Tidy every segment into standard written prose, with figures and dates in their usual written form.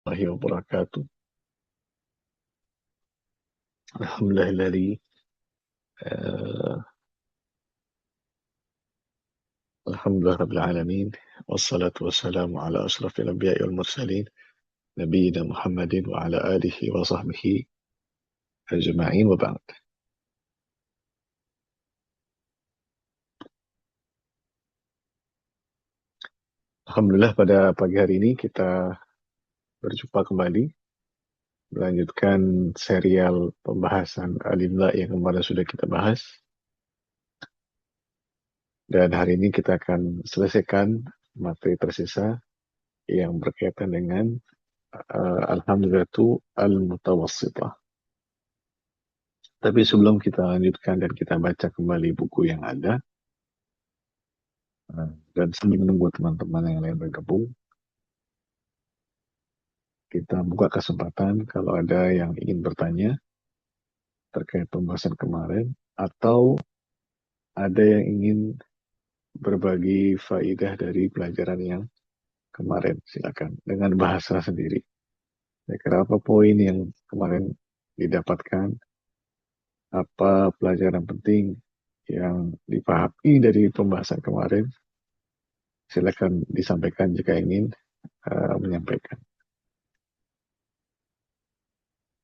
Warahmatullahi wabarakatuh. Alhamdulillahilladzi eh, alhamdulillah rabbil alamin wassalatu wassalamu ala asrafil anbiya'i wal mursalin nabiyina Muhammadin wa ala alihi wa sahbihi ajma'in wa ba'd. Alhamdulillah pada pagi hari ini kita berjumpa kembali melanjutkan serial pembahasan Al-Imla yang kemarin sudah kita bahas, dan hari ini kita akan selesaikan materi tersisa yang berkaitan dengan Alhamdulillah itu Al-Mutawassithah. Tapi sebelum kita lanjutkan dan kita baca kembali buku yang ada, dan sambil menunggu teman-teman yang lain bergabung, kita buka kesempatan kalau ada yang ingin bertanya terkait pembahasan kemarin, atau ada yang ingin berbagi faidah dari pelajaran yang kemarin. Silakan dengan bahasa sendiri. Saya kira apa poin yang kemarin didapatkan, apa pelajaran penting yang dipahami dari pembahasan kemarin, silakan disampaikan jika ingin menyampaikan.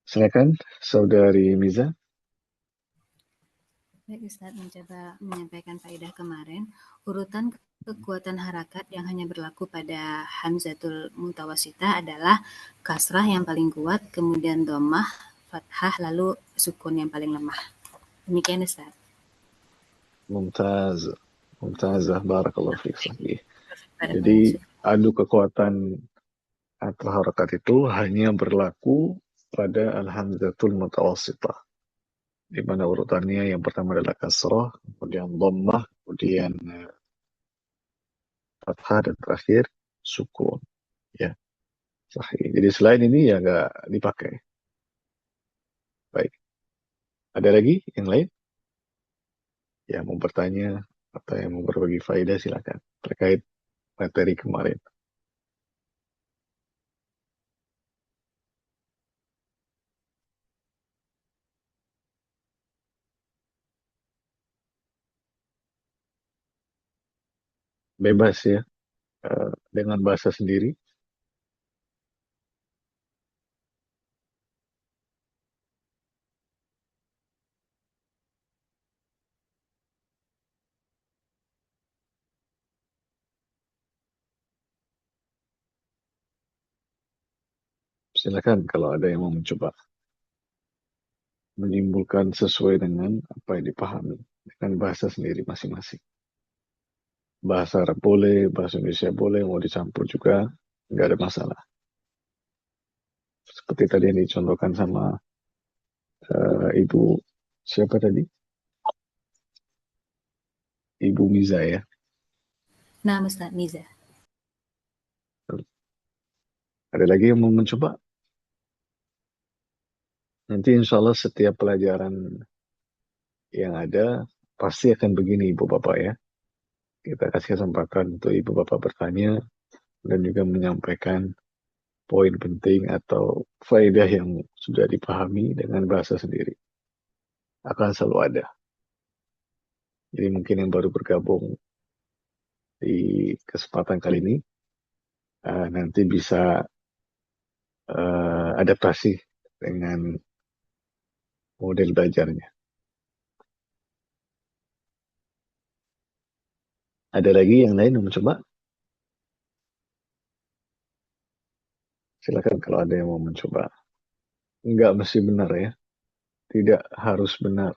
Silakan, Saudari Miza. Baik, Ustaz mencoba menyampaikan faedah kemarin. Urutan kekuatan harakat yang hanya berlaku pada hamzatul mutawasita adalah kasrah yang paling kuat, kemudian dhammah, fathah, lalu sukun yang paling lemah. Demikian, Ustaz. Mumtaz. Mumtazah. Barakallahu fiik. Sahih. Jadi, Barakallahu. adu kekuatan atau harakat itu hanya berlaku pada al-hamzatul mutawassithah, di mana urutannya yang pertama adalah kasrah, kemudian dhammah, kemudian fathah, dan terakhir sukun. Ya, sahih. Jadi selain ini ya nggak dipakai. Baik. Ada lagi yang lain yang mau bertanya atau yang mau berbagi faedah, silakan terkait materi kemarin. Bebas ya, dengan bahasa sendiri. Silakan kalau ada yang mau mencoba menyimpulkan sesuai dengan apa yang dipahami dengan bahasa sendiri masing-masing. Bahasa Arab boleh, bahasa Indonesia boleh, mau dicampur juga nggak ada masalah. Seperti tadi yang dicontohkan sama Ibu siapa tadi? Ibu Miza ya. Nah, Ustaz Miza. Ada lagi yang mau mencoba? Nanti insya Allah setiap pelajaran yang ada pasti akan begini Ibu Bapak ya. Kita kasih kesempatan untuk Ibu Bapak bertanya dan juga menyampaikan poin penting atau faedah yang sudah dipahami dengan bahasa sendiri. Akan selalu ada. Jadi mungkin yang baru bergabung di kesempatan kali ini nanti bisa adaptasi dengan model belajarnya. Ada lagi yang lain yang mencoba? Silakan kalau ada yang mau mencoba. Enggak mesti benar ya. Tidak harus benar.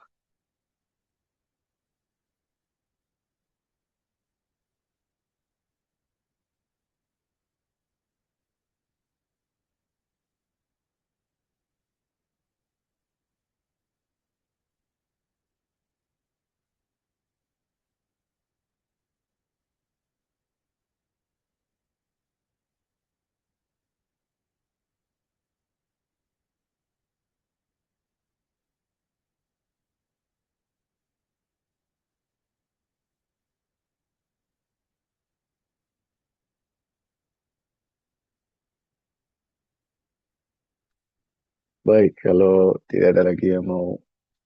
Baik, kalau tidak ada lagi yang mau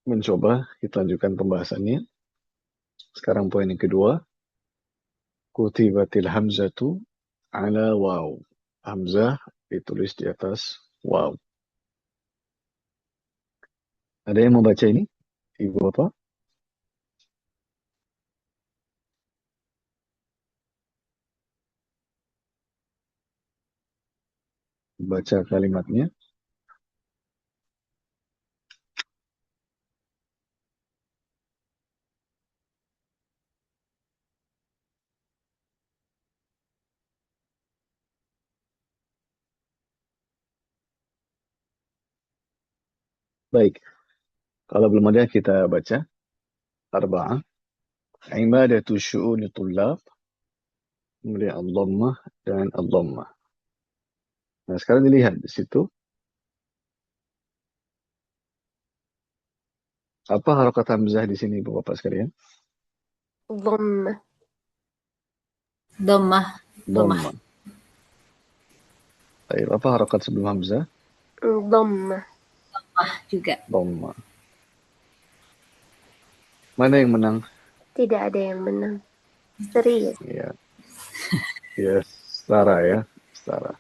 mencoba, kita lanjutkan pembahasannya. Sekarang poin yang kedua. Kutibatil hamzatu ala waw. Hamzah ditulis di atas waw. Ada yang mau baca ini? Ibu Bapak? Baca kalimatnya. Baik, kalau belum ada kita baca. Arba'ah. Imadatu syu'uni tullab. Kemudian al-dhammah dan al-dhammah. Nah, sekarang dilihat di situ. Apa harokat hamzah di sini, Bapak sekalian? Dhammah. Dhammah. Dhammah. Baik, apa harokat sebelum hamzah? Dhammah. Juga. Dhammah. Mana yang menang? Tidak ada yang menang. Serius. Ya, ya setara ya, setara.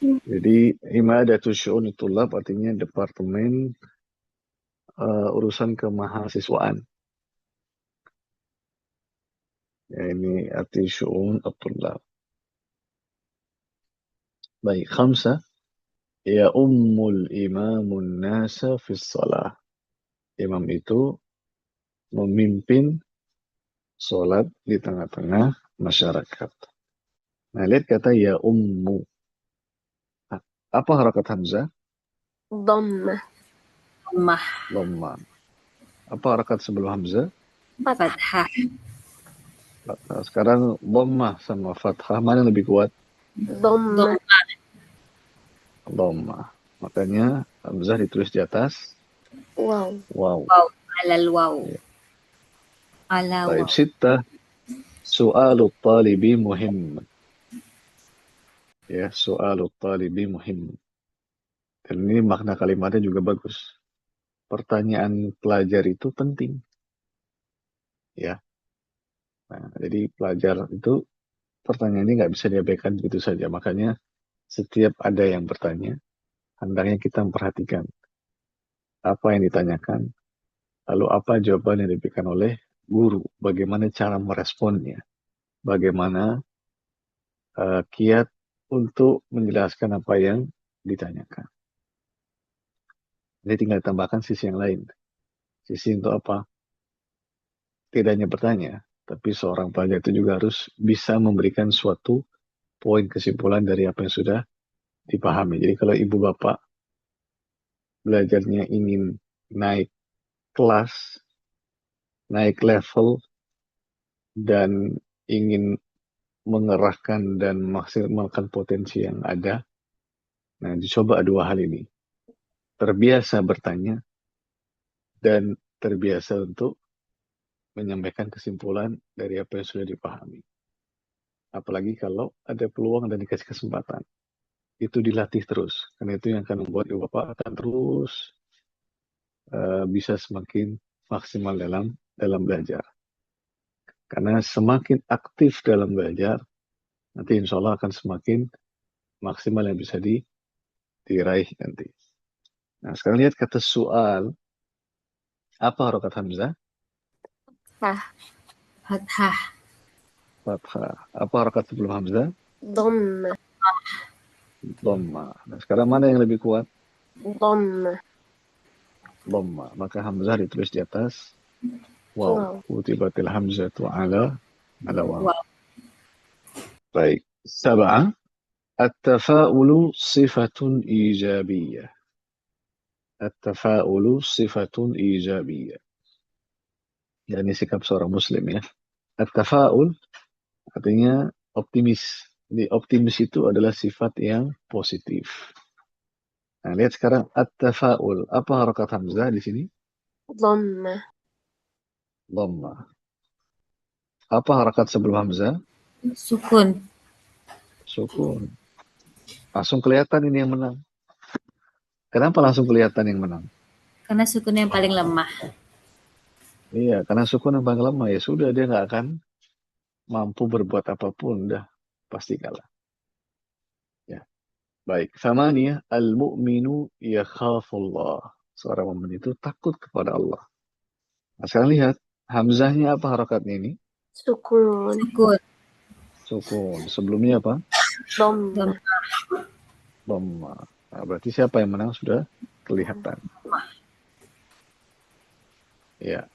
Jadi Himadatu Syu'uni Tullab artinya departemen urusan kemahasiswaan. Ya, ini arti Syu'un At-Tullab. Baik, khamsah. Ya ummul imamun nasa fis salah. Imam itu memimpin sholat di tengah-tengah masyarakat. Nah, lihat kata ya ummu. Apa harakat hamzah? Dhammah. Dhammah. Dhamma. Apa harakat sebelum hamzah? Fathah. Nah, sekarang dhammah sama fathah mana yang lebih kuat? Dhammah. Dhamma. Makanya hamzah ditulis di atas Wow. waw. Waw. Alal waw. Ya. Ala Baik, waw. sittah. Su'alut talibi muhim. Ya, su'alut talibi muhim. Dan ini makna kalimatnya juga bagus. Pertanyaan pelajar itu penting. Ya. Nah, jadi pelajar itu pertanyaan ini nggak bisa diabaikan begitu saja. Makanya setiap ada yang bertanya, hendaknya kita memperhatikan apa yang ditanyakan, lalu apa jawaban yang diberikan oleh guru, bagaimana cara meresponnya, bagaimana kiat untuk menjelaskan apa yang ditanyakan. Jadi tinggal tambahkan sisi yang lain. Sisi untuk apa? Tidak hanya bertanya, tapi seorang pelajar itu juga harus bisa memberikan suatu poin kesimpulan dari apa yang sudah dipahami. Jadi kalau ibu bapak belajarnya ingin naik kelas, naik level, dan ingin mengerahkan dan maksimalkan potensi yang ada, nah dicoba dua hal ini. Terbiasa bertanya dan terbiasa untuk menyampaikan kesimpulan dari apa yang sudah dipahami. Apalagi kalau ada peluang dan dikasih kesempatan. Itu dilatih terus. Karena itu yang akan membuat ibu bapak akan terus bisa semakin maksimal dalam belajar. Karena semakin aktif dalam belajar, nanti insya Allah akan semakin maksimal yang bisa diraih nanti. Nah, sekarang lihat kata soal. Apa harokat hamzah? Fathah. Fathah. Apa harokat sebelum hamzah? Dhammah. Dhamma. Nah, sekarang mana yang lebih kuat? Dhammah. Dhamma. Maka hamzah ditulis di atas waw. Wow. Kutibatil hamzatu ala waw. Waw. Baik. Sab'ah. At-tafa'ulu sifatun ijabiyah. At-tafa'ulu sifatun ijabiyah. Ya, ini sikap seorang muslim ya. At-tafa'ul artinya optimis. Jadi optimis itu adalah sifat yang positif. Nah, lihat sekarang at-tafa'ul. Apa harakat hamzah di sini? Dhammah. Dhamma. Apa harakat sebelum hamzah? Sukun. Sukun. Langsung kelihatan ini yang menang. Kenapa langsung kelihatan yang menang? Karena sukun yang paling lemah. Iya, karena sukun yang paling lemah ya sudah dia nggak akan mampu berbuat apapun, dah pasti kalah. Ya, baik. Sama nih ya, al-mu'minu yakhafullah. Seorang mukmin itu takut kepada Allah. Nah, sekarang lihat, hamzahnya apa harakatnya ini? Sukun. Sukun. Sukun. Sebelumnya apa? Dhammah. Dhamma. Nah, berarti siapa yang menang sudah kelihatan. Ya,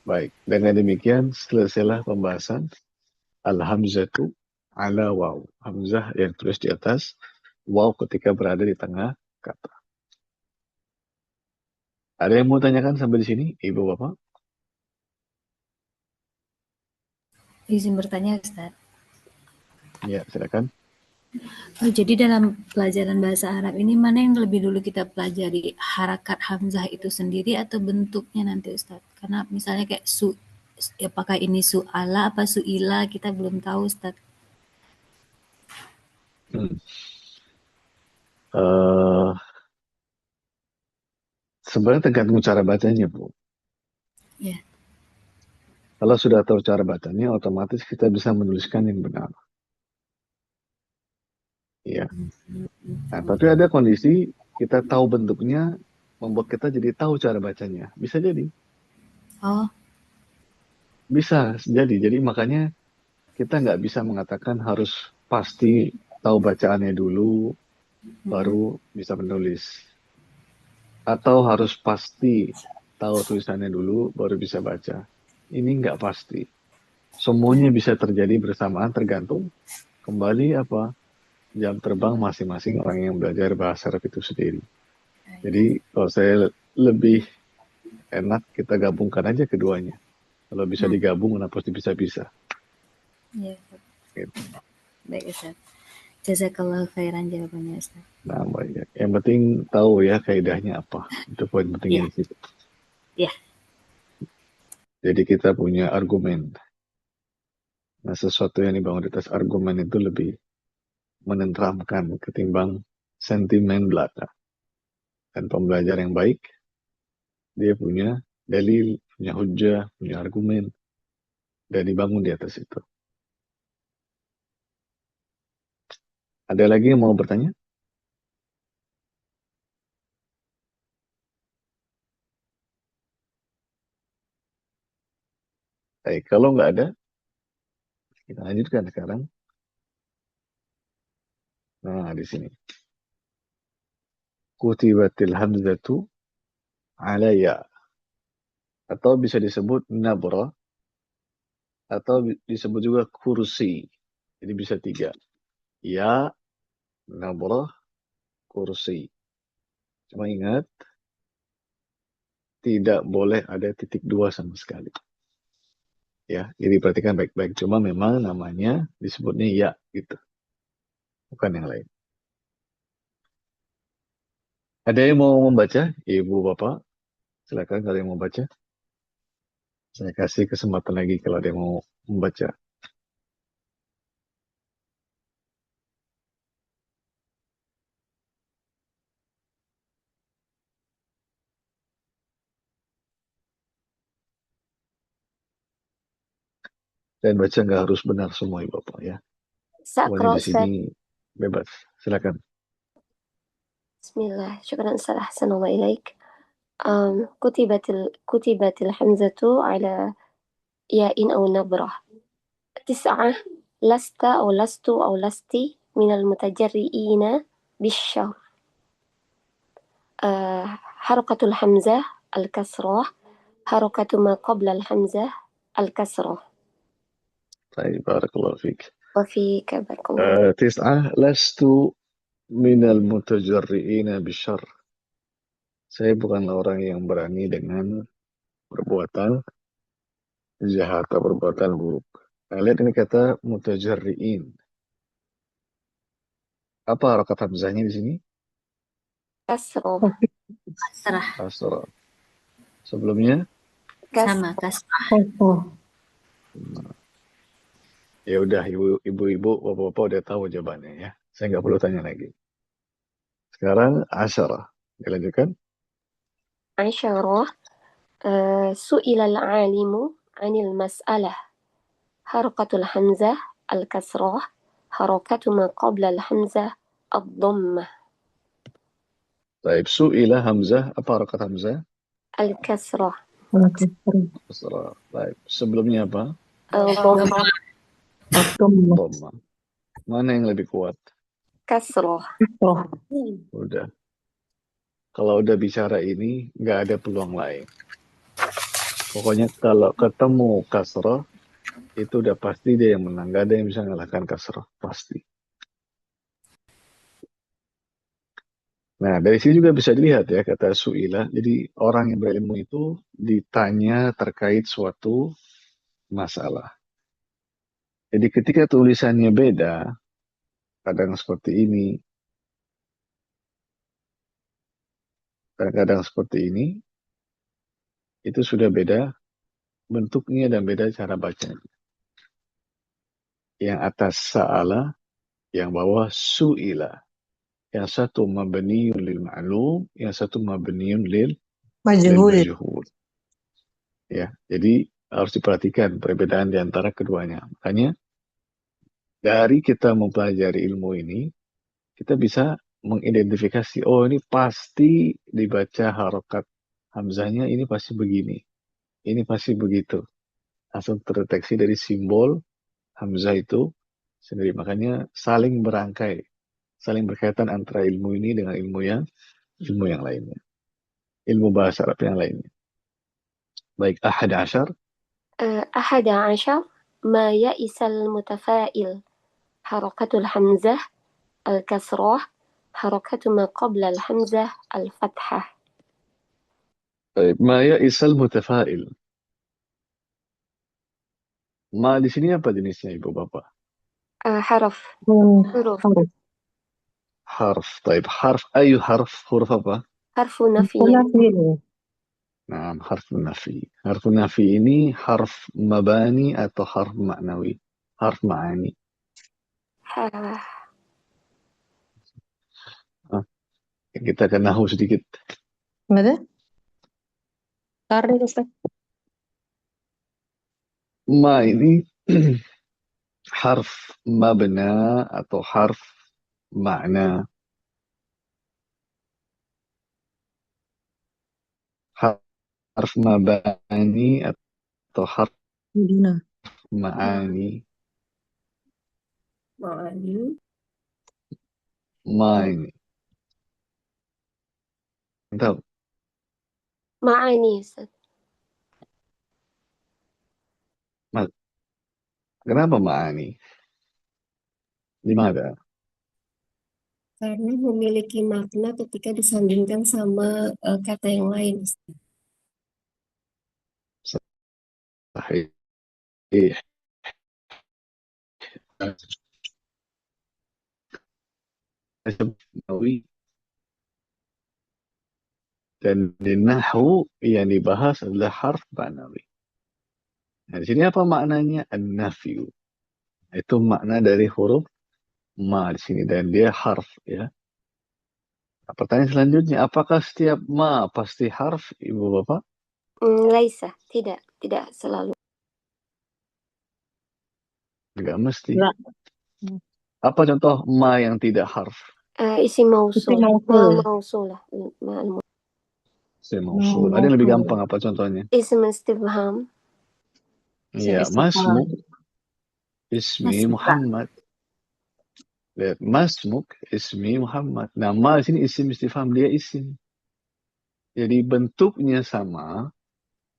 baik. Dengan demikian selesailah pembahasan al-hamzatu ala waw. Hamzah yang tulis di atas waw ketika berada di tengah kata. Ada yang mau tanyakan sampai di sini, Ibu Bapak? Izin bertanya, Ustaz. Ya, silakan. Oh, jadi dalam pelajaran bahasa Arab ini mana yang lebih dulu kita pelajari? Harakat hamzah itu sendiri atau bentuknya nanti, Ustaz? Karena misalnya kayak apakah ini su'ala apa su'ila, kita belum tahu, Ustaz. Hmm. Eh, Sebenarnya tergantung cara bacanya, Bu. Ya. Kalau sudah tahu cara bacanya, otomatis kita bisa menuliskan yang benar. Ya. Nah, tapi ada kondisi kita tahu bentuknya, membuat kita jadi tahu cara bacanya. Bisa jadi. Oh, Bisa jadi. Jadi makanya kita nggak bisa mengatakan harus pasti tahu bacaannya dulu, baru bisa menulis. Atau harus pasti tahu tulisannya dulu, baru bisa baca. Ini nggak pasti. Semuanya bisa terjadi bersamaan tergantung kembali apa jam terbang masing-masing orang yang belajar bahasa Arab itu sendiri. Jadi kalau saya lebih enak kita gabungkan aja keduanya. Kalau bisa digabung, kenapa bisa-bisa? ya. Gitu. Baik, Ustaz. Jazakallah khairan jawabannya, Ustaz. Nah, banyak. Yang penting tahu ya kaidahnya apa. Itu poin pentingnya Iya. di situ. Iya. Jadi kita punya argumen. Nah, sesuatu yang dibangun di atas argumen itu lebih menenteramkan ketimbang sentimen belaka. Dan pembelajar yang baik, dia punya dalil, punya hujah, punya argumen, dan dibangun di atas itu. Ada lagi yang mau bertanya? Baik, kalau nggak ada, kita lanjutkan sekarang. Nah, di sini. Kutibatil hamzatu ala ya. Atau bisa disebut nabra, atau disebut juga kursi. Jadi bisa tiga. Ya, nabra, kursi. Cuma ingat, tidak boleh ada titik dua sama sekali. Ya, jadi perhatikan baik-baik. Cuma memang namanya disebutnya ya gitu, bukan yang lain. Ada yang mau membaca? Ibu, Bapak, silakan kalau yang mau baca. Saya kasih kesempatan lagi kalau ada yang mau membaca. Dan baca nggak harus benar semua, Ibu, Bapak ya. Pokoknya Sakra di sini Ustaz. bebas. Silakan. Bismillah. Syukran Ustaz. Ahsanallah ilaik. كتبت الحمزة على ياء أو نبرة. 9. لست أو لست أو لست من المتجرئين بالشر. حركة الحمزة الكسرة. حركة ما قبل الحمزة الكسرة. Baik, barakallahu fiik. وفيك بارك الله. 9. Lastu minal mutajarri'ina bisyarr. Saya bukanlah orang yang berani dengan perbuatan jahat atau perbuatan buruk. Nah, lihat ini kata mutajarri'in. Apa harokat hamzahnya di sini? كسرة. Kasrah. Kasrah. Sebelumnya? Sama, كسرة. kasrah. Ya udah, ibu-ibu, bapak-bapak udah tahu jawabannya ya. Saya nggak perlu tanya lagi. Sekarang asyarah. Dilanjutkan. عشرة سئل العالم عن المسألة حركة الحمزة الكسرة حركة ما قبل الحمزة الضمة Baik, su'ila hamzah. Apa harakat hamzah? الكسرة Kasrah. Baik. Sebelumnya apa? الضمة Dhamma. Mana yang lebih kuat? كسرة Udah. Kalau udah bicara ini, nggak ada peluang lain. Pokoknya kalau ketemu kasrah, itu udah pasti dia yang menang. Nggak ada yang bisa mengalahkan kasrah. Pasti. Nah, dari sini juga bisa dilihat ya, kata su'ilah. Jadi, orang yang berilmu itu ditanya terkait suatu masalah. Jadi, ketika tulisannya beda, kadang seperti ini, kadang-kadang seperti ini, itu sudah beda bentuknya dan beda cara bacanya. Yang atas sa'ala, yang bawah su'ila. Yang satu mabniun lil ma'lum, yang satu mabniun lil majhul. Ya, jadi harus diperhatikan perbedaan di antara keduanya. Makanya dari kita mempelajari ilmu ini, kita bisa mengidentifikasi, oh ini pasti dibaca harokat hamzahnya, ini pasti begini, ini pasti begitu. Langsung terdeteksi dari simbol hamzah itu sendiri. Makanya saling berangkai, saling berkaitan antara ilmu ini dengan ilmu yang lainnya. Ilmu bahasa Arab yang lainnya. Baik, ahad asyar. أحد عشر ما يئس المتفائل حركة الحمزة الكسرة حركة ما قبل الحمزة الفتحة Baik, ma ya'isal mutafail. Ma di sini apa jenisnya Ibu Bapak? حرف حروف Harf. Baik, harf ayu harf, huruf apa? حرف نفي Nah, harf nafi. Harf nafi ini harf mabani atau harf maknawi? Harf ma'ani. Ah, kita ke nahu sedikit. ماذا؟ تعرف Ustaz? Ma ini harf mabna atau harf makna. Harf mabani atau harf Medina. ma'ani. Ma'ani. Ma ini. Tahu? معاني أستاذ. Kenapa ma'ani? Dimana? Karena memiliki makna ketika disandingkan sama kata yang lain. Sahih. Nawawi. Dan di Nahu yang dibahas adalah harf ma'nawi. Nah, di sini apa maknanya? An-nafyu. Itu makna dari huruf ma di sini dan dia harf ya. Nah, pertanyaan selanjutnya, apakah setiap ma pasti harf, Ibu Bapak? ليس tidak selalu. Enggak mesti. لا. Apa contoh ma yang tidak harf? اسم موصول موصول. موصولة Isim mausul. Ada yang lebih موصول. gampang apa contohnya? اسم استفهام Iya, masmuk ismi Muhammad. Lihat, masmuk ismi Muhammad. Nah, ma di sini isim istifham, dia isim. Jadi bentuknya sama,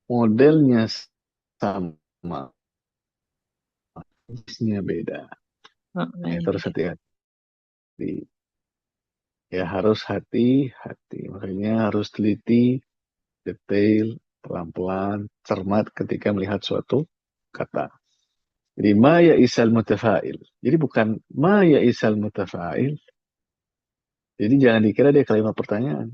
modelnya sama, jenisnya beda. Nah, itu harus hati-hati. Ya harus hati-hati. Makanya harus teliti, detail, pelan-pelan, cermat ketika melihat suatu kata. Jadi ma ya isal mutafail. Jadi bukan ma ya isal mutafail. Jadi jangan dikira dia kalimat pertanyaan.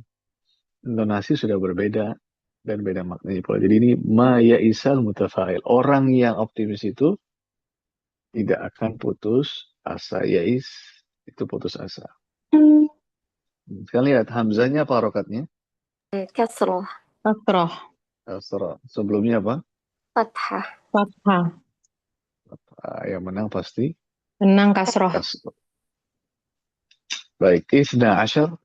Intonasi sudah berbeda dan beda maknanya pula. Jadi ini ma ya isal mutafail. Orang yang optimis itu tidak akan putus asa. Yais itu putus asa. Sekali lihat hamzahnya apa harokatnya? كسرة Kasroh. Kasrah. Sebelumnya apa? فتحة Fathah. Yang menang pasti Menang kasroh. kasrah. Baik, isna asyar.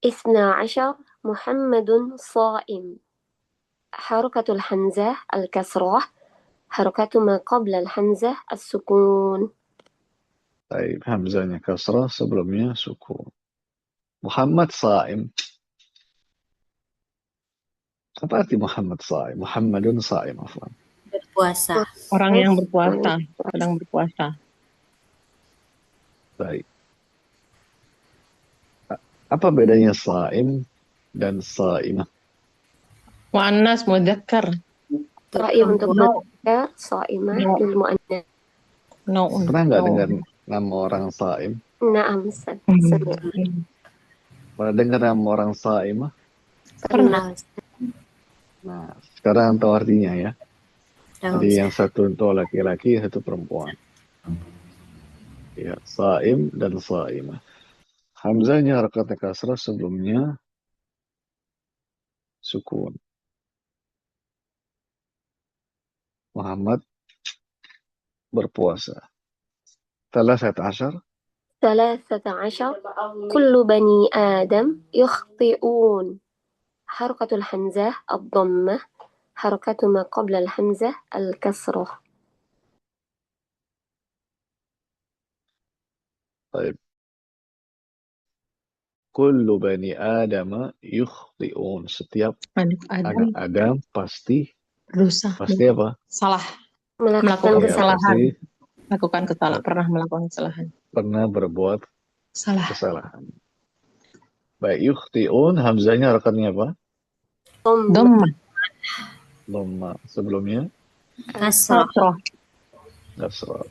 12 محمد صائم حركة الحمزة الكسرة حركة ما قبل الحمزة السكون Baik, hamzahnya kasrah, sebelumnya sukun. Muhammad Saim. Apa arti Muhammad Saim? Muhammadun Saim, afwan. Berpuasa. Orang yang berpuasa. Sedang berpuasa. Baik. Apa bedanya Saim dan Saimah? Mu'annas mudzakkar. صائم untuk Perempuan. مذكر صائمة No. للمؤنث No. Pernah nggak No. dengar nama orang Saim? نعم أستاذ Hmm. سمع Pernah dengar nama orang Saimah? Pernah. Nah, sekarang tahu artinya ya. Tahu, Jadi Ustaz. yang satu untuk laki-laki, yang satu perempuan. Ya, Saim dan Saimah. Hamzahnya harakatnya kasrah, sebelumnya sukun. Muhammad berpuasa. 13 13 كل بني آدم يخطئون حركة الحمزة الضمة حركة ما قبل الحمزة الكسرة طيب. Kullu bani Adam yukhti'un. Setiap Anak Adam anak Adam pasti berusaha. apa? Salah. melakukan Melakukan Ya, kesalahan. pasti Lakukan kesalahan. Pernah melakukan kesalahan. pernah berbuat Salah. kesalahan. Baik, yukhti'un, hamzahnya harakatnya apa? ضم Dhamma. Dhamma. Sebelumnya Kasrah. Kasroh. kasrah.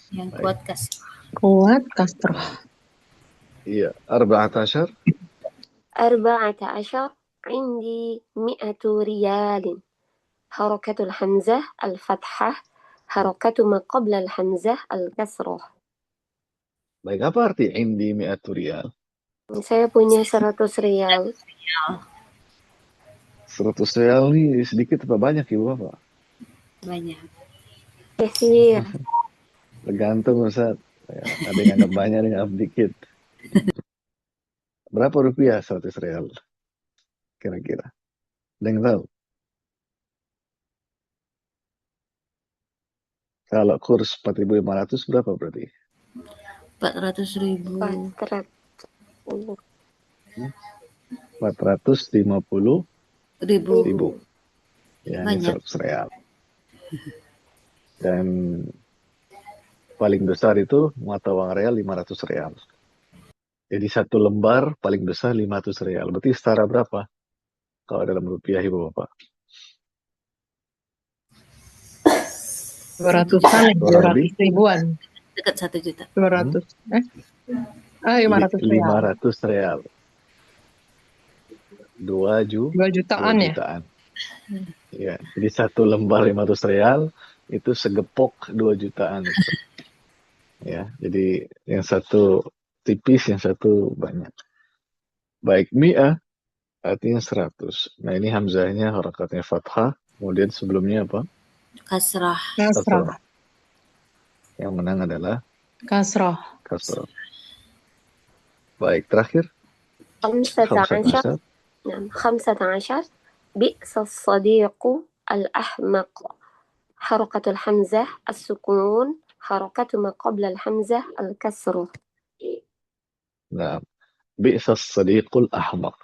Yang Baik. kuat kasrah. Kuat kasroh. Iya, 14 14 عندي 100 ريال حركة الحمزة الفتحة حركة ما قبل الحمزة الكسرة Baik, apa arti indi mi'atu riyal? saya punya 100 rial 100 riyal nih sedikit apa banyak Ibu Bapak? Banyak. كثير Tergantung Ustaz. Ya, ada yang anggap banyak, ada yang anggap dikit. Berapa rupiah 100 riyal? Kira-kira. Ada yang tahu? Kalau kurs 4.500 berapa berarti? 400.000. 450 Ribu. ribu. Ya, ini Banyak. 100 real. Dan paling besar itu mata uang real 500 real. Jadi satu lembar paling besar 500 real. Berarti setara berapa? Kalau dalam rupiah Ibu Bapak. 200-an, Kurang lebih 200 ribuan. Dekat 1 juta. 200. 500 real. 500 real. 2 2 jutaan ya? jutaan. Ya, jadi satu lembar 500 real itu segepok 2 jutaan itu. Ya, jadi yang satu tipis, yang satu banyak. Baik, mi'ah artinya 100. Nah, ini hamzahnya harakatnya fathah, kemudian sebelumnya apa? Kasrah. Kasroh. Yang menang adalah Kasroh. kasrah. Baik, terakhir 15 15 نعم 15 بئس الصديق الأحمق حركة الحمزة السكون حركة ما قبل الحمزة الكسر Nah, bi'sa sadiqul ahmaq.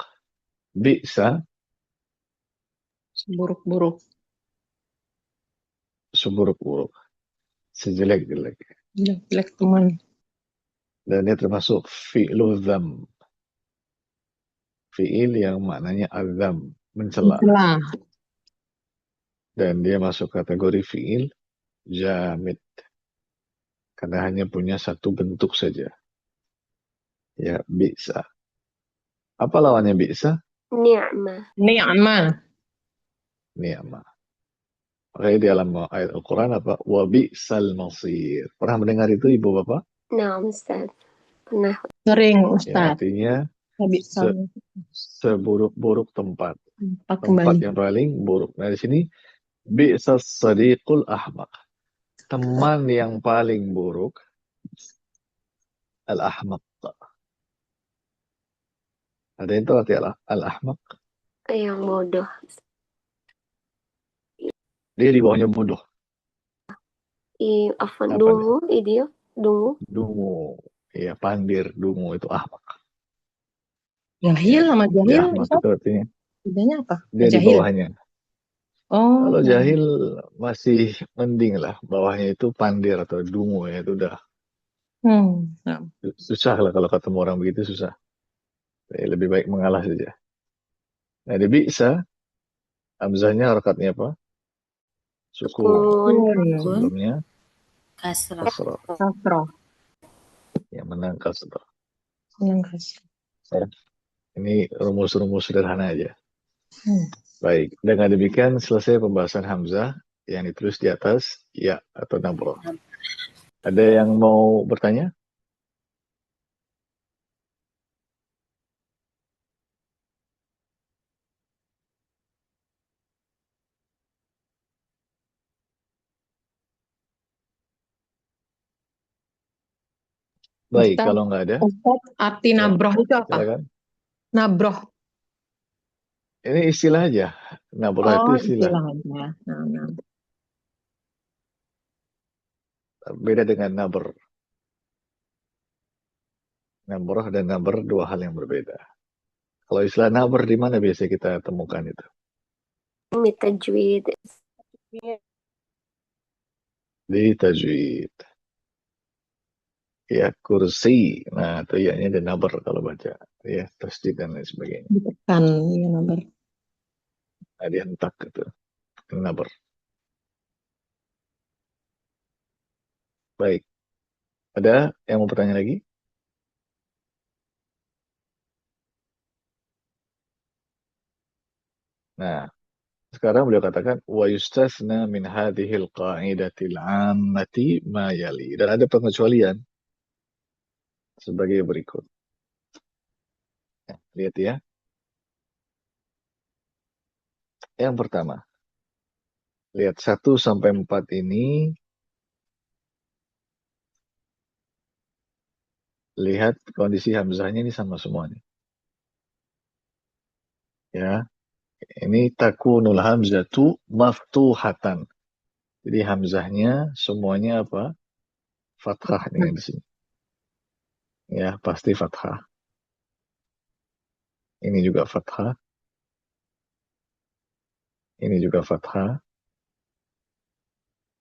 Bi'sa Seburuk-buruk. seburuk-buruk, sejelek-jelek. Jelek teman. Dan dia termasuk fi'lu dzam. Fi'il yang maknanya azam, mencela. Celah. Dan dia masuk kategori fi'il jamid. Karena hanya punya satu bentuk saja. Ya, bi'sa. Apa lawannya bi'sa? نعمة Ni'mah. Ni'mah. Makanya di dalam ayat Al-Quran apa? Wa bi'sal masir. Pernah mendengar itu Ibu Bapak? نعم أستاذ pernah Sering Ya, Ustaz. artinya Bisa seburuk-buruk tempat. tempat Tempat kembali. yang paling buruk. Nah, di sini bi'sas sadiqul ahmaq. Teman yang paling buruk al-ahmaq. Ada yang tahu arti al-ahmaq? Yang bodoh. Dia di bawahnya bodoh. Afwan, Apa dia? dungu, dia. Dungu. Dungu. Ya, pandir, dungu itu ahmaq. Jahil Ya, sama di jahil ahmaq Ustaz, itu artinya bedanya apa? dia di Jahil. bawahnya. Oh, Kalau jahil masih mending lah. Bawahnya itu pandir atau dungu ya. Itu udah nah. susah lah kalau ketemu orang begitu susah. Lebih baik mengalah saja. Nah, di bi'sa, hamzahnya harakatnya apa? Sukun. Sukun. Sebelumnya Kasrah. kasrah. Kasroh. Yang menang kasrah. Yang kasroh. Ini rumus-rumus sederhana aja. Hmm. Baik, dengan demikian selesai pembahasan hamzah yang ditulis di atas ya atau nabroh. Ada yang mau bertanya? Baik, Ustaz, kalau nggak ada, Ustaz, arti ya, nabroh itu apa? silakan. Nabroh. Ini istilah aja. Nabroh itu Oh, istilah. istilahnya. Nah. Beda dengan nabr. Nabroh dan nabr dua hal yang berbeda. Kalau istilah nabr di mana biasa kita temukan itu? Tajwid. Di tajwid. Ya, kursi. Nah, itu ianya ada nabr kalau baca. Ya, tasdid dan lain sebagainya. Ditekan, ya nabar. Nah, dihentak itu. Nabr. Baik. Ada yang mau bertanya lagi? Nah, sekarang beliau katakan wa yustasna min hadhil qa'idatil 'ammati ma yali. Dan ada pengecualian sebagai berikut. Ya, lihat ya. Yang pertama, lihat 1 sampai 4 ini, lihat kondisi hamzahnya ini sama semua nih. Ya, ini takunul hamzatu maftuhatan. Jadi hamzahnya semuanya apa? Fathah nih di sini. Ya, pasti fathah. Ini juga fathah. Ini juga fathah.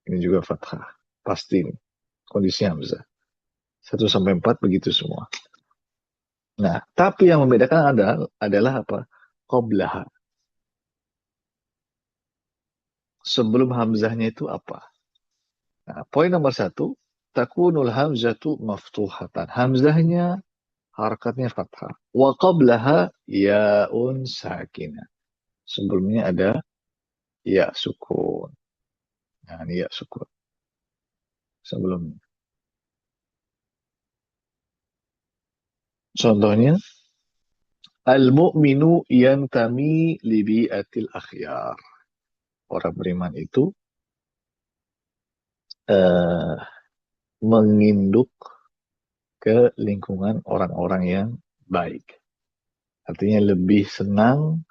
Ini juga fathah. Pasti nih. Kondisi hamzah. 1 sampai 4 begitu semua. Nah, tapi yang membedakan adalah apa? Qoblaha. Sebelum hamzahnya itu apa? Nah, poin nomor 1, takunul hamzatu maftuhatan. Hamzahnya harakatnya fathah. Wa qablaha ya'un sakinah. Sebelumnya ada ya sukun. Nah, ini ya sukun. Sebelumnya. Contohnya, al-mu'minu yantami libi'atil akhyar. Orang beriman itu menginduk ke lingkungan orang-orang yang baik. Artinya lebih senang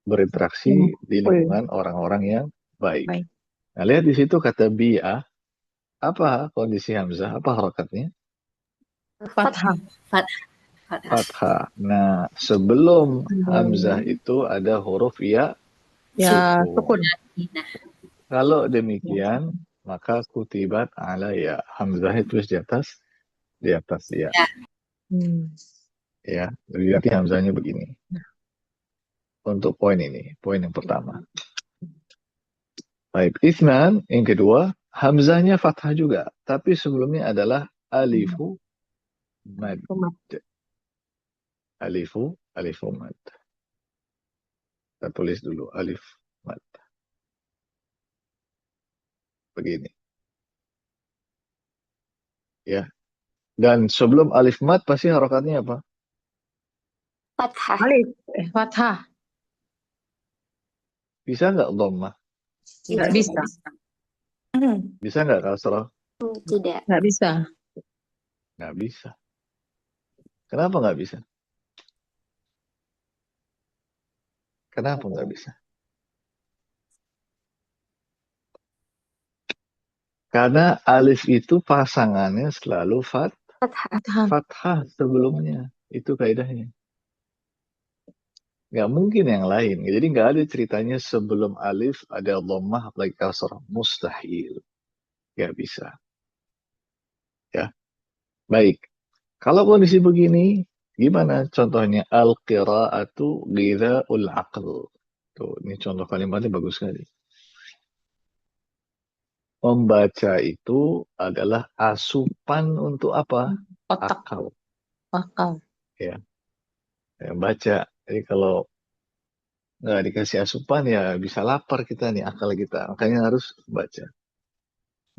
berinteraksi di lingkungan orang-orang yang baik. Nah, lihat di situ kata bi'ah. Apa kondisi hamzah? Apa harakatnya? Fathah. Fathah. Nah, sebelum hamzah itu ada huruf ya, Ya, sukun. sukun. Kalau demikian, maka kutibat ala ya. Hamzah itu di atas ya. Ya, berarti hamzahnya begini. Untuk poin ini, poin yang pertama. Baik, isnan, yang kedua, hamzahnya fathah juga. Tapi sebelumnya adalah alifu mad. Alifu mad. Kita tulis dulu, alif mad. Begini. Ya. Dan sebelum alif mad pasti harokatnya apa? Fathah. Alif. Fathah. Bisa nggak dhammah? Nggak Tidak. bisa. Bisa nggak kasrah? Tidak. Nggak bisa. Nggak bisa. Kenapa nggak bisa? Kenapa nggak bisa? Karena alif itu pasangannya selalu Fathah. Fathah. fathah sebelumnya. Itu kaidahnya. Nggak mungkin yang lain. Jadi nggak ada ceritanya sebelum alif ada dhammah apalagi kasrah. Mustahil. Nggak bisa. Ya. Baik. Kalau kondisi begini, gimana contohnya? Al-qira'atu ghidha'ul aql. Tuh, ini contoh kalimatnya bagus sekali. Membaca itu adalah asupan untuk apa? Otak. Akal. Akal. Ya. Ya, baca. Jadi kalau nggak dikasih asupan ya bisa lapar kita nih akal kita. Makanya harus baca.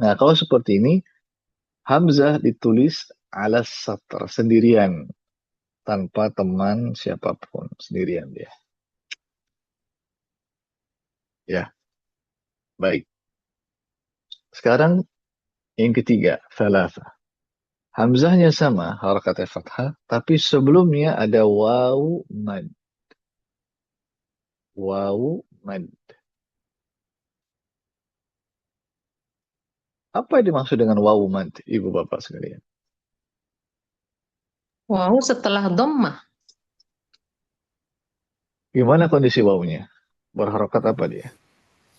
Nah kalau seperti ini Hamzah ditulis ala satr sendirian tanpa teman siapapun sendirian dia. Ya baik. Sekarang yang ketiga thalatha. Hamzahnya sama harakatnya fathah tapi sebelumnya ada wawu mad. Wawu mad. Apa yang dimaksud dengan wawu mad, ibu bapak sekalian? Wow, setelah dhammah. Gimana kondisi wawunya? Berharokat apa dia?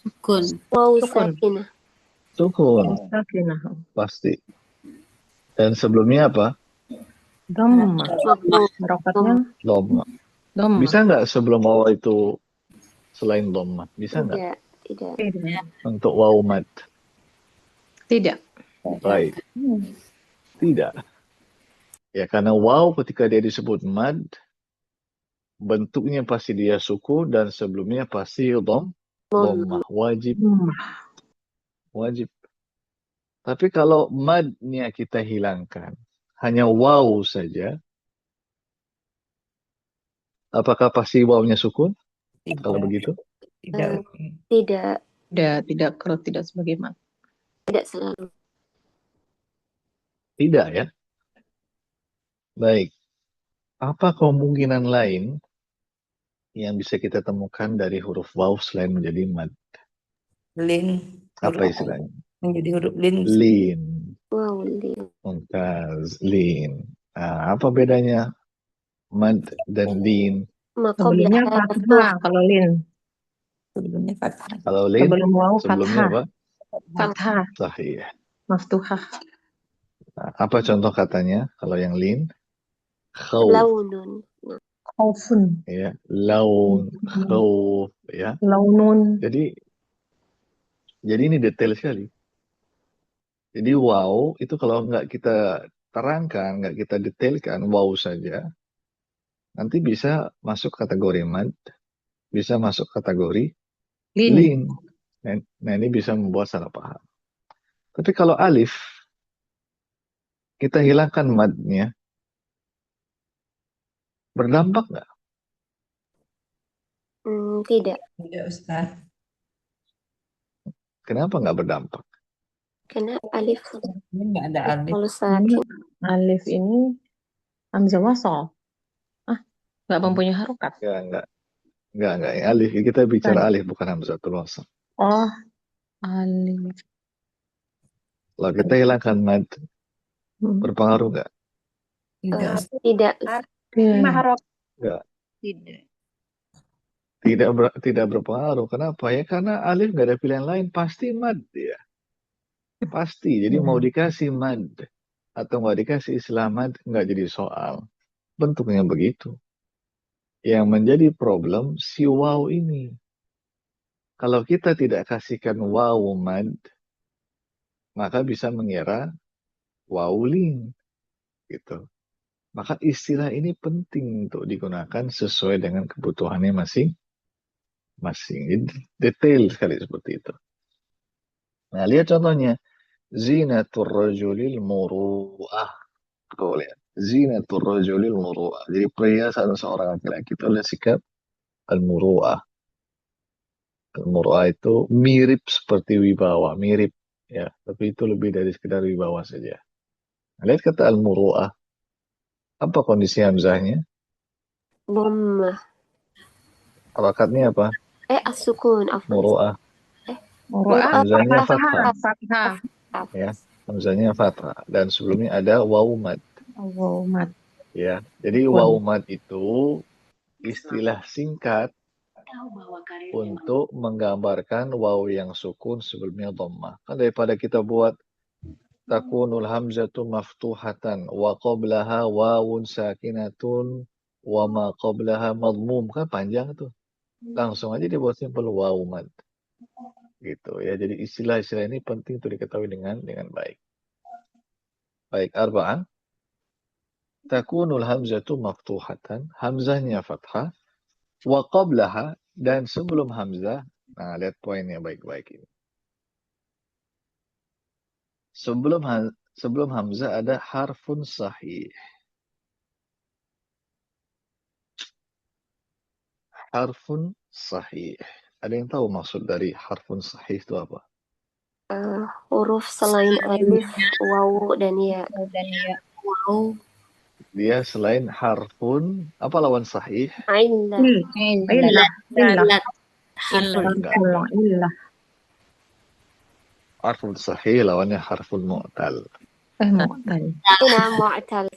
Sukun. Wawu Sukun. sakinah. Sukun, Sakinah. pasti. Dan sebelumnya apa? Dhammah. Mafhum. Harokatnya Dhamma. dhammah. Bisa nggak sebelum wawu itu selain dhamma? Bisa nggak? Tidak. Tidak. Tidak. Untuk wawu mad? Tidak. Baik. Tidak. Ya, karena wawu ketika dia disebut mad, bentuknya pasti dia suku dan sebelumnya pasti dhammah. Wajib. Dhammah. Wajib. Tapi kalau madnya kita hilangkan, hanya wawu saja, apakah pasti wawunya sukun? Kalau begitu? Tidak. Tidak. Kalau tidak sebagai mat. Tidak selalu. Tidak ya. Baik. Apa kemungkinan lain yang bisa kita temukan dari huruf waw selain menjadi mad? Lin. Apa istilahnya? Menjadi huruf lin. Lin. Wawu lin. Mumtaz. Lin. Nah, apa bedanya mad dan lin? Sebelumnya fathah kalau lin. Sebelumnya fathah. Kalau lin, Sebelum wawu sebelumnya fathah. apa? Fathah. Sahih. Maftuhah. Nah, apa contoh katanya kalau yang lin? Khawf. Launun. Khaufun. Ya, laun, khawf, ya. Launun. Jadi ini detail sekali. Jadi wow itu kalau nggak kita terangkan, nggak kita detailkan wow saja, nanti bisa masuk kategori mad, bisa masuk kategori Lin. lin. Nah ini bisa membuat salah paham. Tapi kalau alif, kita hilangkan madnya, berdampak nggak? Tidak. Tidak, Ustaz. Kenapa nggak berdampak? Karena alif Ini nggak ada alif. kalau Ini sakin. alif ini hamzah wasal. Nggak mempunyai harokat. Nggak. Alif, kita bicara alif bukan hamzatul wasl. Oh, alif. Kalau kita hilangkan mad, berpengaruh nggak? Tidak, Ustaz. Tidak. Nggak. Tidak. Tidak berpengaruh. Kenapa ya? Karena alif nggak ada pilihan lain, pasti mad ya. Pasti. Jadi mau dikasih mad atau nggak dikasih istilah mad nggak jadi soal. Bentuknya begitu. Yang menjadi problem si waw ini. Kalau kita tidak kasihkan waw mad, maka bisa mengira waw lin. Gitu. Maka istilah ini penting untuk digunakan sesuai dengan kebutuhannya masing-masing. Jadi detail sekali seperti itu. Nah, lihat contohnya. Zinatur rajulil muru'ah. Tuh, lihat. zinatur rajulil muru'ah. Jadi perhiasan seorang laki-laki itu adalah sikap al-muru'ah. Al-muru'ah itu mirip seperti wibawa, mirip ya, tapi itu lebih dari sekedar wibawa saja. Lihat kata al-muru'ah, apa kondisi hamzahnya? Dhammah. Harakatnya apa? As-sukun, afwan. Muru'ah. Muru'ah Hamzahnya fathah, fathah, fathah. ya. Hamzahnya fathah dan sebelumnya ada waw mad, Allah mat. ya. Jadi waw mad itu istilah singkat untuk menggambarkan waw yang sukun sebelumnya dhammah. Kan daripada kita buat takunul hamzatu maftuhatan wa qablaha wawun sakinatun wa ma qablaha madmum, kan panjang tuh. Langsung aja dibuat simpel waw mad. Gitu ya. Jadi istilah-istilah ini penting untuk diketahui dengan baik. Baik, arba'ah. Takunul hamzatu maftuhatan, hamzahnya fathah, wa qablaha, dan sebelum hamzah. Nah, lihat poinnya baik-baik ini. Sebelum hamzah ada harfun sahih. Harfun sahih. Ada yang tahu maksud dari harfun sahih itu apa? Huruf selain alif, wawu, dan ya. Wow, Dia selain harfun, apa lawan sahih? Illah. Illah. ilat, harful Enggak. Illah. Harfun sahih lawannya harfun mu'tal. Mu'tal. Ina mu'tal.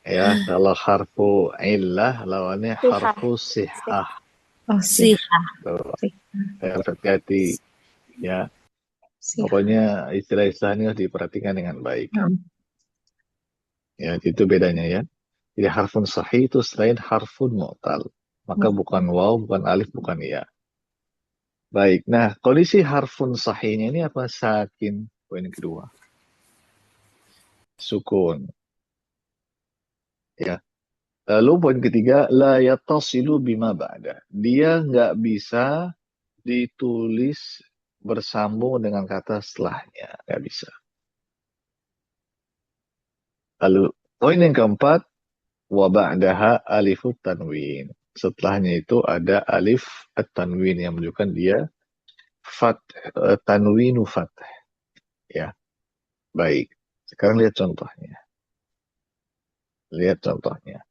Ya, kalau harfu illah lawannya Sihah. harfu sihah. Oh, sih. Tuh, harus hati-hati. Ya, Sih. pokoknya istilah-istilah ini harus diperhatikan dengan baik. Ya, itu bedanya ya. Jadi harfun sahih itu selain harfun mu'tal. Maka bukan waw, bukan alif, bukan ya. Baik, nah kondisi harfun sahihnya ini apa? Sakin, poin kedua. Sukun. Ya. Lalu poin ketiga, la yattasilu bima ba'da. Dia nggak bisa ditulis bersambung dengan kata setelahnya. Nggak bisa. Lalu poin yang keempat, wa ba'daha alifut tanwin. Setelahnya itu ada alif at-tanwin yang menunjukkan dia tanwinu fath. Ya, baik. Sekarang lihat contohnya. Lihat contohnya.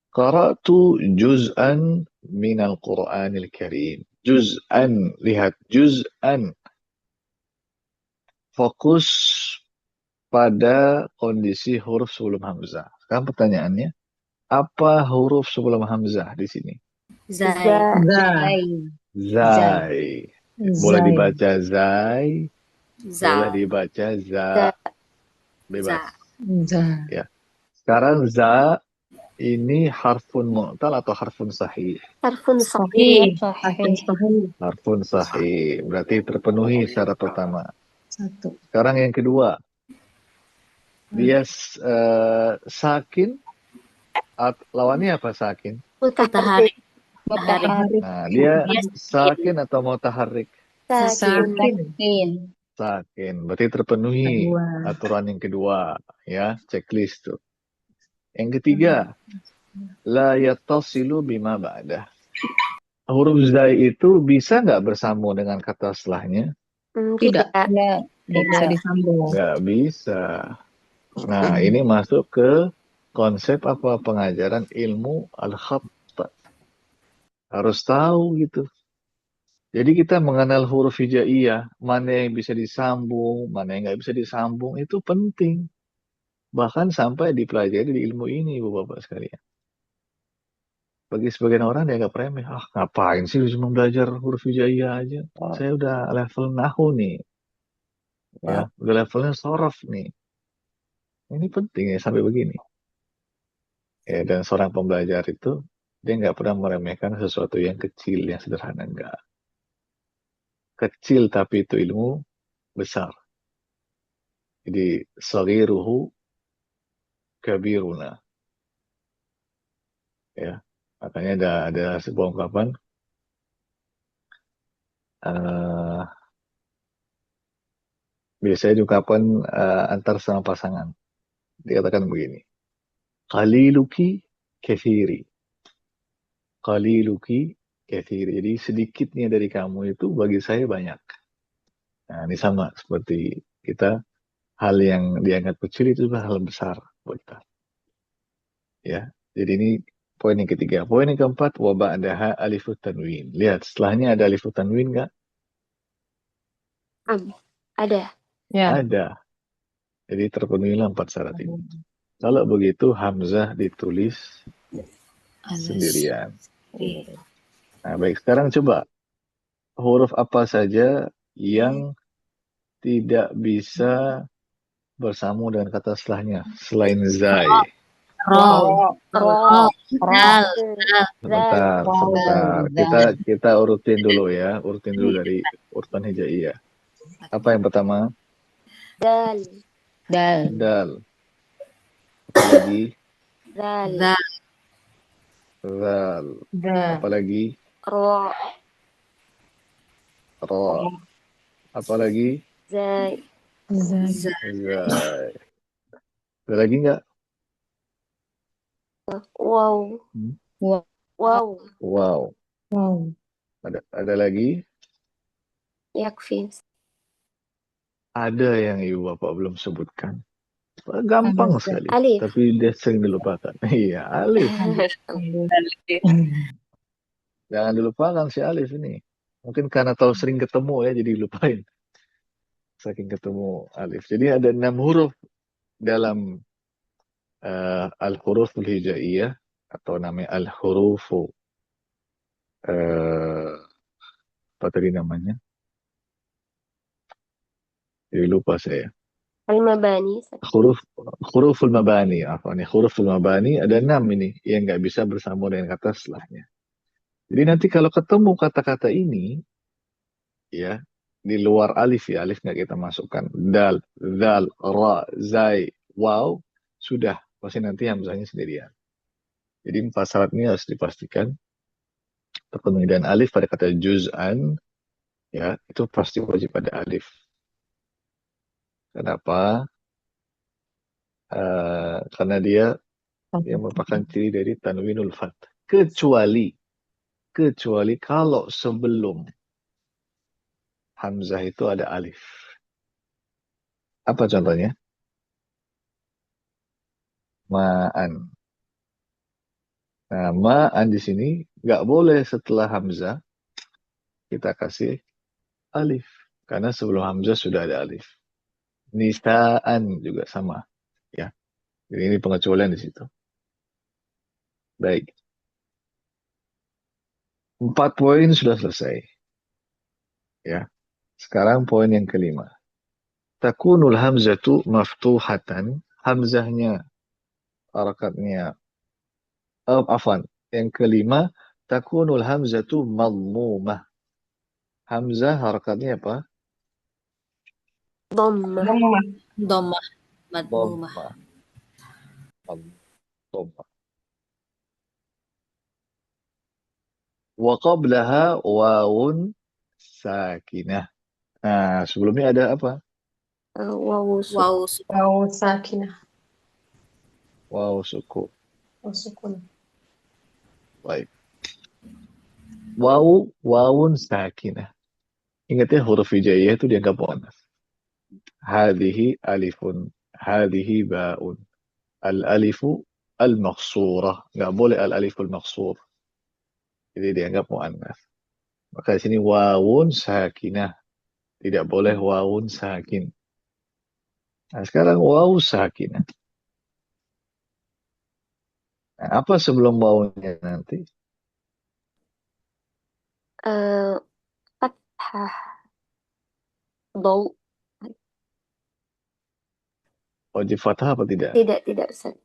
Qara'tu juz'an minal Qur'anil Karim. Juz'an, lihat juz'an. Fokus pada kondisi huruf sebelum hamzah. Sekarang pertanyaannya, apa huruf sebelum hamzah di sini? zai, Zai. Boleh dibaca zai, boleh dibaca za. Bebas. Ya. Sekarang za ini harfun mu'tal atau harfun sahih? Harfun sahih. Harfun sahih. Berarti terpenuhi syarat pertama. Satu. Sekarang yang kedua. Dia sakin. Lawannya apa sakin? mutaharik, Nah, dia sakin atau mutaharrik? Sakin. Sakin. Berarti terpenuhi aturan yang kedua. Ya, checklist tuh. Yang ketiga. La yattasilu bima ba'dah. Huruf zai itu bisa nggak bersambung dengan kata setelahnya? Tidak. Nggak bisa disambung. Nggak bisa. Nah, ini masuk ke konsep apa? Pengajaran ilmu al-khatt. Harus tahu gitu. Jadi kita mengenal huruf hijaiyah, mana yang bisa disambung, mana yang nggak bisa disambung, itu penting. Bahkan sampai dipelajari di ilmu ini, Bapak-Bapak sekalian. Bagi sebagian orang dia nggak remeh. Ah, ngapain sih cuma belajar huruf hijaiyah aja? Saya udah level nahu nih. Ya, udah levelnya sorof nih. Ini penting ya sampai begini. Ya, dan seorang pembelajar itu dia nggak pernah meremehkan sesuatu yang kecil, yang sederhana, enggak. Kecil tapi itu ilmu besar. Jadi saghiruhu kabiruna. Ya. Makanya ada sebuah ungkapan biasanya diungkapkan antar sama pasangan. Dikatakan begini. Qaliluki kathiri. Qaliluki kathiri. Jadi sedikitnya dari kamu itu bagi saya banyak. Nah, ini sama seperti kita, hal yang dianggap kecil itu adalah hal besar buat kita. Ya. Jadi ini poin yang ketiga. Poin yang keempat, wa ba'daha alifut tanwin. Lihat, setelahnya ada alifut tanwin nggak? Ada. Ya. Ada. Jadi terpenuhilah 4 syarat ini. Kalau begitu Hamzah ditulis sendirian. Nah, baik, sekarang coba huruf apa saja yang tidak bisa bersama dengan kata setelahnya selain zai. Ro, Ro. dal, Sebentar, Zal. sebentar. Zal. Kita urutin dulu ya, urutin dulu dari urutan hijaiyah. Apa yang pertama? Dal. Dal. Dal. Apa lagi? Zal. dal, Zal. Zal. Apa lagi? Ro. Ra. Apa lagi? Zai. Zal. Zai. Ada lagi nggak? Wow. Wow. Wow. Wow. Wow. Ada lagi? Yakfi. Ada yang ibu bapak belum sebutkan. Gampang Hamzah. sekali, Alif. tapi dia sering dilupakan. Iya, alif. Jangan dilupakan si alif ini. Mungkin karena tahu sering ketemu ya, jadi lupain. Saking ketemu alif. Jadi ada 6 huruf dalam al-huruf al-hijaiyah atau namanya al-hurufu. Apa tadi namanya? Jadi lupa saya. Al-Mabani. Huruful mabani. Huruful mabani ada 6 ini yang nggak bisa bersama dengan kata setelahnya. Jadi nanti kalau ketemu kata-kata ini, ya, di luar alif ya, alif nggak kita masukkan. Dal, zal, ra, zai, waw, sudah. Pasti nanti hamzahnya sendirian. Jadi 4 syarat ini harus dipastikan terpenuhi. Dan alif pada kata juz'an, ya, itu pasti wajib ada alif. Kenapa? Karena dia yang merupakan ciri dari tanwinul fath. Kecuali kalau sebelum hamzah itu ada alif. Apa contohnya? Ma'an. Nah, ma'an di sini nggak boleh setelah hamzah kita kasih alif. Karena sebelum hamzah sudah ada alif. Nisaan juga sama. Ya. Jadi ini pengecualian di situ. Baik. 4 poin sudah selesai. Ya. Sekarang poin yang kelima. Takunul hamzatu maftuhatan. Hamzahnya, harakatnya. Afwan. Yang kelima. Takunul hamzatu madmumah. Hamzah harakatnya apa? Dhammah. domah, madmumah. Dhammah. Wa qablaha wawun sakinah. Nah, sebelumnya ada apa? Wawu. Waw, Waw sakinah. Waw suku. Waw sukun. Baik. Wawun sakinah. Ingat ya, huruf hijaiyah itu dianggap muannas. Hadhihi alifun. Hadhihi ba'un. Al-alifu al-maqsurah. Nggak boleh al-aliful maqsur. Jadi dianggap muannas. Maka di sini wawun sakinah. Tidak boleh wawun sakin. Nah, sekarang wawu sakinah. Nah, apa sebelum wawunya nanti? Fathah. Dhaw. Wajib fathah apa tidak? Tidak, Ustaz.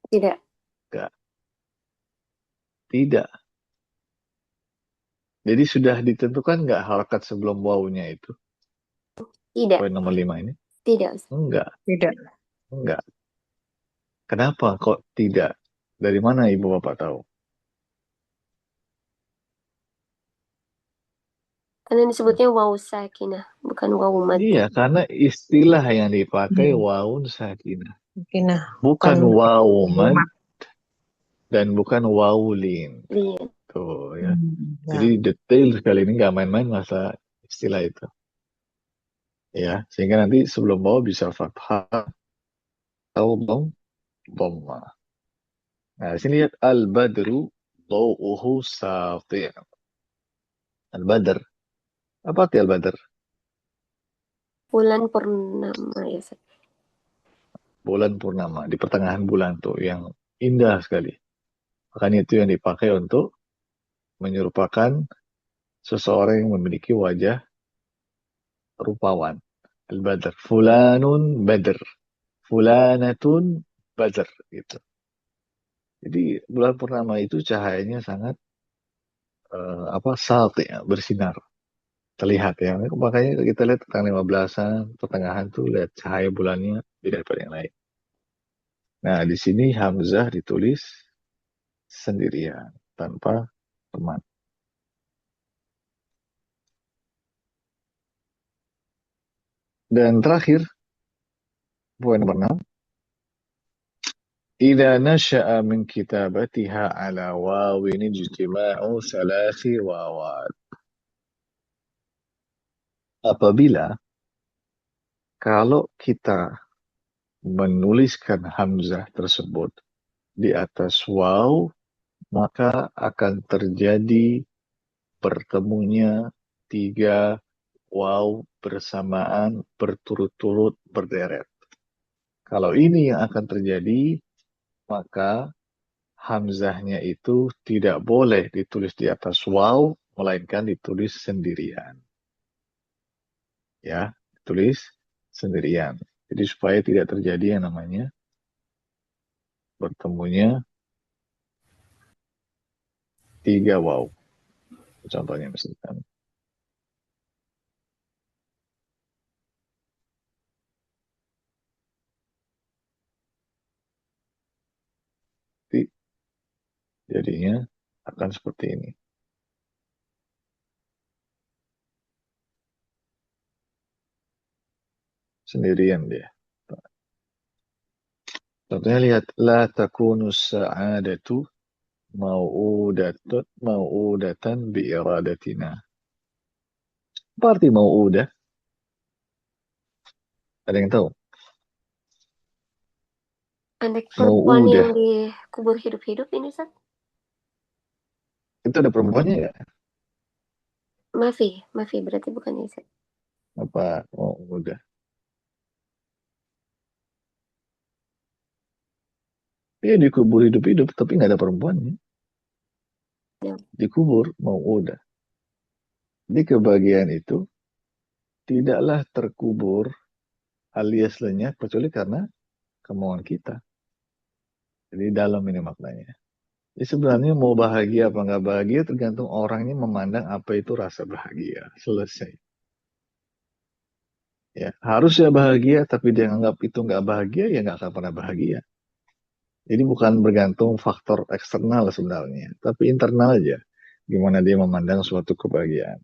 Tidak. Enggak. Tidak. Jadi sudah ditentukan nggak harakat sebelum wawunya itu? Tidak. Poin nomor 5 ini? Tidak, Ustaz. Enggak. Tidak. Enggak. Kenapa kok tidak? Dari mana ibu bapak tahu? Karena disebutnya wawu sakinah, bukan wawu mad. Iya, karena istilah yang dipakai wawun sakinah. Mungkin nah, Bukan bukan waw mad mat. dan bukan waw lin. Lin. Tuh ya. Ya. Jadi detail sekali ini, nggak main-main masa istilah itu. Ya, sehingga nanti sebelum waw bisa fathah atau dhamma. Nah, di sini lihat al-badru daw'uhu sati'. Al-badr. Apa arti al-badr? Bulan purnama ya, Ustaz. Bulan purnama. Di pertengahan bulan tuh yang indah sekali. Makanya itu yang dipakai untuk menyerupakan seseorang yang memiliki wajah rupawan. Al-badr. Fulanun badr. Fulanatun badr. Gitu. Jadi bulan purnama itu cahayanya sangat sati, ya, bersinar. Terlihat ya. Makanya kita lihat tanggal 15-an, pertengahan tuh lihat cahaya bulannya beda daripada yang lain. Nah, di sini Hamzah ditulis sendirian, tanpa teman. Dan terakhir, poin nomor 6. Idza nasha'a min kitabatiha ala wawin ijtima'u salasi wawat. Apabila kalau kita menuliskan Hamzah tersebut di atas waw, maka akan terjadi bertemunya 3 waw bersamaan berturut-turut berderet. Kalau ini yang akan terjadi, maka hamzahnya itu tidak boleh ditulis di atas waw, melainkan ditulis sendirian. Ya, ditulis sendirian. Jadi supaya tidak terjadi yang namanya bertemunya 3 waw. Contohnya misalkan. Jadinya akan seperti ini. Sendirian dia. Contohnya lihat, la takunu sa'adatu mau'udatan bi iradatina. Apa arti mau'udah? Ada yang tahu? Anak perempuan Mau'udah. yang dikubur hidup-hidup ini, Ustaz. Itu ada perempuannya nggak? Mafi berarti bukan ya, Ustaz. Apa mau'udah? Iya, dikubur hidup-hidup, tapi nggak ada perempuannya. Ya. Dikubur mau'udah. Di kebahagiaan itu tidaklah terkubur alias lenyap kecuali karena kemauan kita. Jadi dalam ini maknanya. Jadi sebenarnya mau bahagia apa nggak bahagia tergantung orangnya memandang apa itu rasa bahagia. Selesai. Ya, harusnya bahagia tapi dia anggap itu nggak bahagia, ya nggak akan pernah bahagia. Jadi bukan bergantung faktor eksternal sebenarnya, tapi internal aja. Gimana dia memandang suatu kebahagiaan.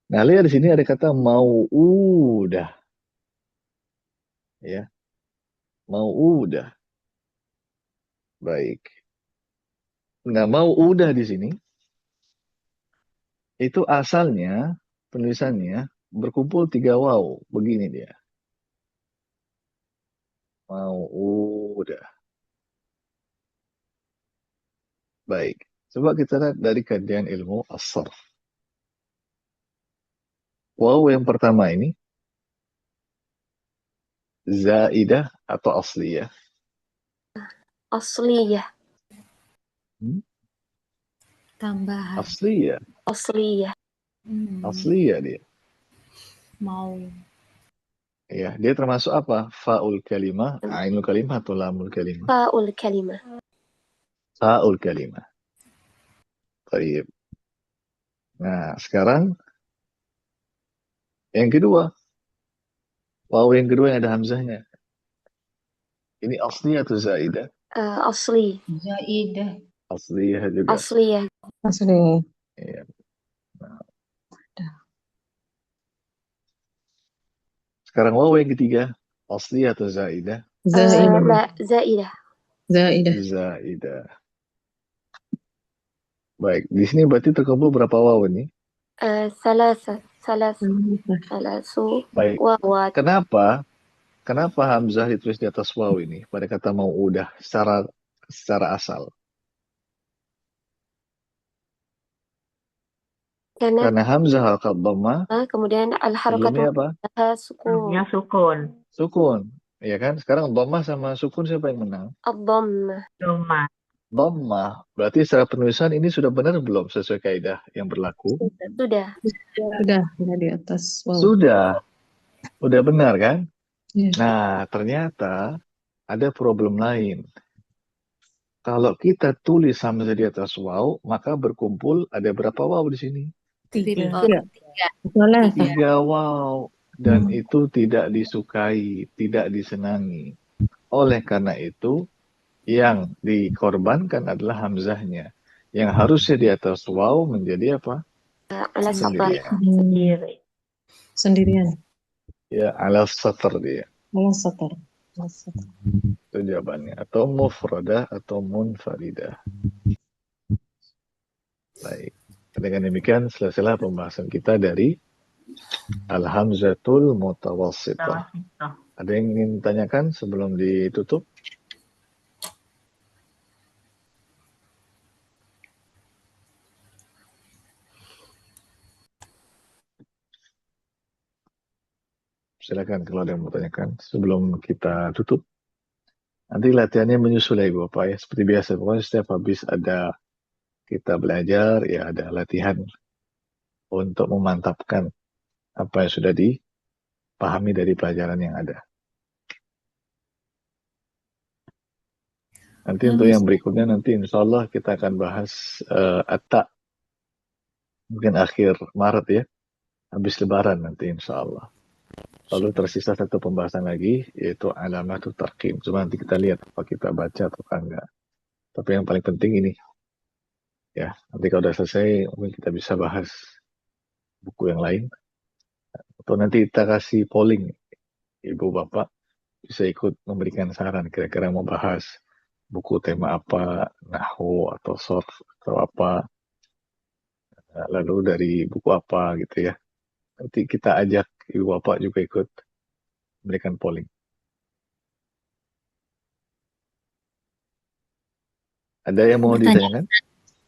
Nah, lihat di sini ada kata mau udah. Ya, mau udah. Baik. Nggak mau udah di sini. Itu asalnya penulisannya berkumpul 3 waw. Begini dia. Mau udah. Baik. Coba kita lihat dari kajian ilmu as-sarf. Waw yang pertama ini zaidah atau asliyah? Asliyah. Tambahan. Asliyah. Asliyah. Asliyah dia. Mau. Ya, dia termasuk apa? Fa'ul kalimah, ainul kalimah atau lamul kalimah? Fa'ul kalimah. Fa'ul kalimah. Baik. Nah, sekarang yang kedua. Waw yang kedua yang ada hamzahnya. Ini asliyah atau zaidah? Asli. Zaidah. Asliyah juga. Asliyah. Asli. Iya. Nah. Sekarang waw yang ketiga, asliyah atau zaidah? Zaidah. لا زائدة. Zaidah. Zaidah. Baik, di sini berarti terkumpul berapa waw ini? ثلاثة ثلاث Salasah. ثلاث Baik, واوات. kenapa hamzah ditulis di atas waw ini pada kata mau'udah secara asal? Karena Karena hamzah harakat dhammah kemudian al-harakat sebelumnya apa? muqaddamah sukun. Sebelumnya sukun. Sukun. Ya kan? Sekarang dhammah sama sukun siapa yang menang? الضمة. Doma. Dhammah. Berarti secara penulisan ini sudah benar belum sesuai kaidah yang berlaku? Sudah. Sudah di atas waw. Sudah. Udah benar kan? Ya. Nah, ternyata ada problem lain. Kalau kita tulis hamzah di atas waw, maka berkumpul ada berapa waw di sini? Tiga. Tiga. Tiga. Salasah. 3 waw. Dan itu tidak disukai, tidak disenangi. Oleh karena itu, yang dikorbankan adalah hamzahnya. Yang harusnya di atas waw menjadi apa? Ala satar. Sendirian. Sendiri. Sendirian. Ya, ala satar dia. Alas satar. Alas satar. Itu jawabannya. Atau mufradah atau munfaridah. Baik. Dengan demikian selesailah pembahasan kita dari al-hamzatul mutawassithah. Tawasitoh. Ada yang ingin tanyakan sebelum ditutup? Silakan kalau ada yang mau tanyakan sebelum kita tutup. Nanti latihannya menyusul ya Ibu Bapak ya. Seperti biasa, pokoknya setiap habis ada kita belajar, ya ada latihan untuk memantapkan apa yang sudah dipahami dari pelajaran yang ada. Nanti untuk yang berikutnya nanti insya Allah kita akan bahas at-ta. Mungkin akhir Maret ya. Habis lebaran nanti insya Allah. Lalu tersisa satu pembahasan lagi, yaitu alamatut tarqim. Cuma nanti kita lihat apa kita baca atau enggak. Tapi yang paling penting ini. Ya, nanti kalau udah selesai, mungkin kita bisa bahas buku yang lain. Atau nanti kita kasih polling. Ibu Bapak bisa ikut memberikan saran. Kira-kira mau bahas buku tema apa, nahwu atau sorf atau apa. Lalu dari buku apa gitu ya. Nanti kita ajak Ibu Bapak juga ikut memberikan polling. Ada yang mau ditanyakan?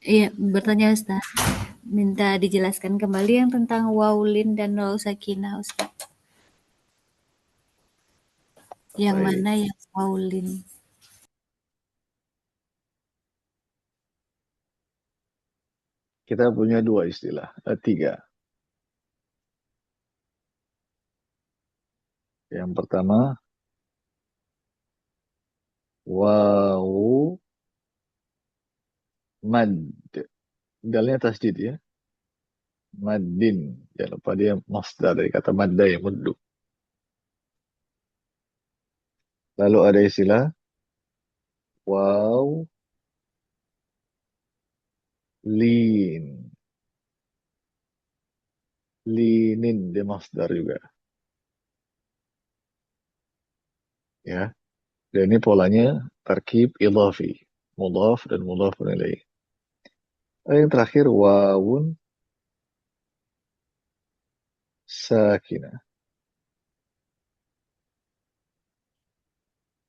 Iya, bertanya Ustaz. Minta dijelaskan kembali yang tentang waulin dan waw sakinah Ustaz. Yang Baik. mana yang waulin? Kita punya dua istilah, tiga. Yang pertama, wawu mad. Dalnya tasjid ya. Maddin. Jangan lupa dia masdar dari kata madda ya, muddu. Lalu ada istilah waw lin. Linin dia masdar juga. Ya. Dan ini polanya tarkib idhafi. Mudhaf dan mudhaf ilaih. Yang terakhir wawun sakinah.